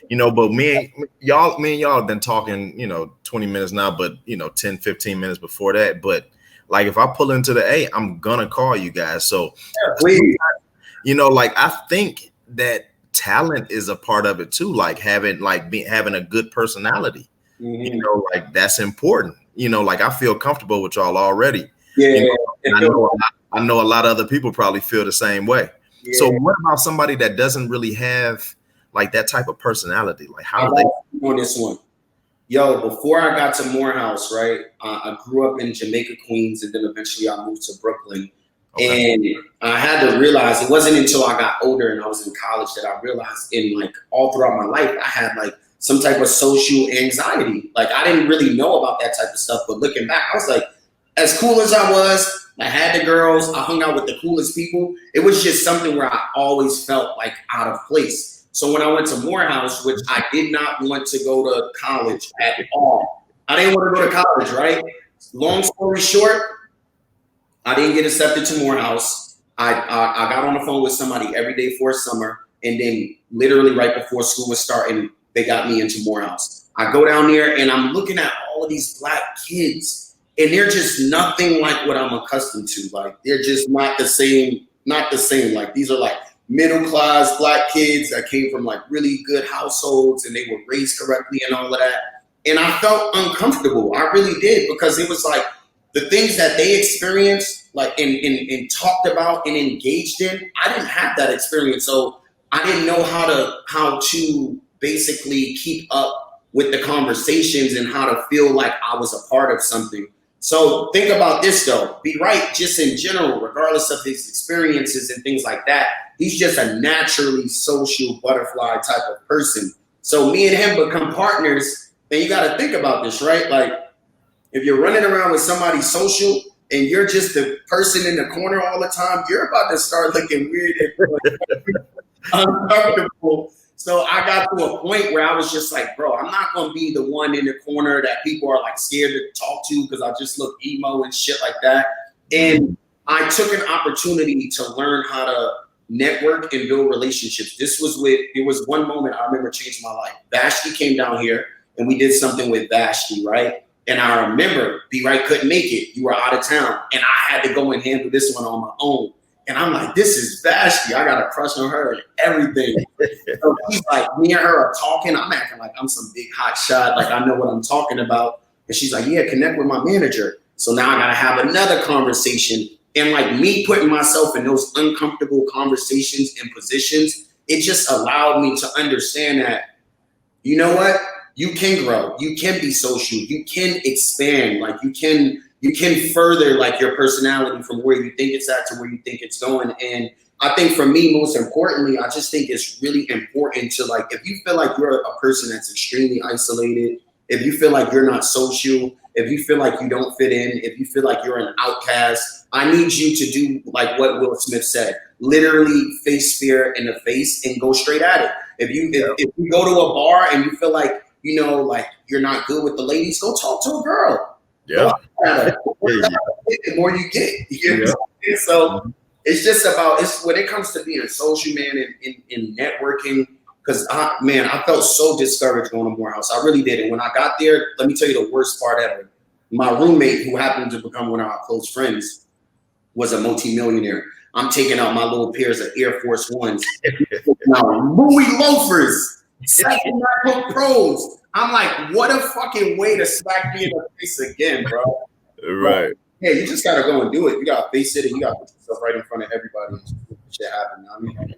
But me and y'all have been talking, 20 minutes now, but 10, 15 minutes before that. But like if I pull into the A, I'm gonna call you guys. So Please. like I think that talent is a part of it too, like having a good personality. Like that's important. Like I feel comfortable with y'all already. Yeah. I know a lot of other people probably feel the same way. Yeah. So what about somebody that doesn't really have like that type of personality? Like how do they on this one? Yo, before I got to Morehouse, right? I grew up in Jamaica, Queens, and then eventually I moved to Brooklyn. Okay. And I had to realize it wasn't until I got older and I was in college that I realized in like all throughout my life, I had like some type of social anxiety. Like I didn't really know about that type of stuff, but looking back, I was like, as cool as I was, I had the girls, I hung out with the coolest people. It was just something where I always felt like out of place. So when I went to Morehouse, which I did not want to go to college at all. I didn't want to go to college, right? Long story short, I didn't get accepted to Morehouse. I got on the phone with somebody every day for a summer. And then literally right before school was starting, they got me into Morehouse. I go down there and I'm looking at all of these black kids. And they're just nothing like what I'm accustomed to. Like they're just not the same. Like these are like middle class black kids that came from like really good households and they were raised correctly and all of that. And I felt uncomfortable. I really did, because it was like the things that they experienced, like and talked about and engaged in. I didn't have that experience, so I didn't know how to basically keep up with the conversations and how to feel like I was a part of something. So think about this though, B. Wright, just in general, regardless of his experiences and things like that, he's just a naturally social butterfly type of person. So me and him become partners, and you got to think about this, right? Like if you're running around with somebody social and you're just the person in the corner all the time, you're about to start looking weird and uncomfortable. So I got to a point where I was just like, bro, I'm not going to be the one in the corner that people are like scared to talk to because I just look emo and shit like that. And I took an opportunity to learn how to network and build relationships. It was one moment I remember changing my life. Vashti came down here and we did something with Vashti, right? And I remember B. Wright couldn't make it. You were out of town and I had to go and handle this one on my own. And I'm like, this is Vashti. I got a crush on her and everything. So she's like, me and her are talking. I'm acting like I'm some big hot shot. Like I know what I'm talking about. And she's like, yeah, connect with my manager. So now I got to have another conversation. And like me putting myself in those uncomfortable conversations and positions, it just allowed me to understand that, you know what? You can grow. You can be social. You can expand. Like you can further like your personality from where you think it's at to where you think it's going. And I think for me, most importantly, I just think it's really important to like, if you feel like you're a person that's extremely isolated, if you feel like you're not social, if you feel like you don't fit in, if you feel like you're an outcast, I need you to do like what Will Smith said, literally face fear in the face and go straight at it. If you go to a bar and you feel like, like you're not good with the ladies, go talk to a girl. Yeah. The more you get, So it's just about, when it comes to being a social man and networking, because I felt so discouraged going to Morehouse. I really did. And when I got there, let me tell you the worst part ever. My roommate, who happened to become one of our close friends, was a multimillionaire. I'm taking out my little pairs of Air Force Ones, Louis loafers, second MacBook Pros. I'm like, what a fucking way to smack me in the face again, bro. Right. Yeah, you just gotta go and do it. You gotta face it and you gotta put yourself right in front of everybody and shit happen. I mean,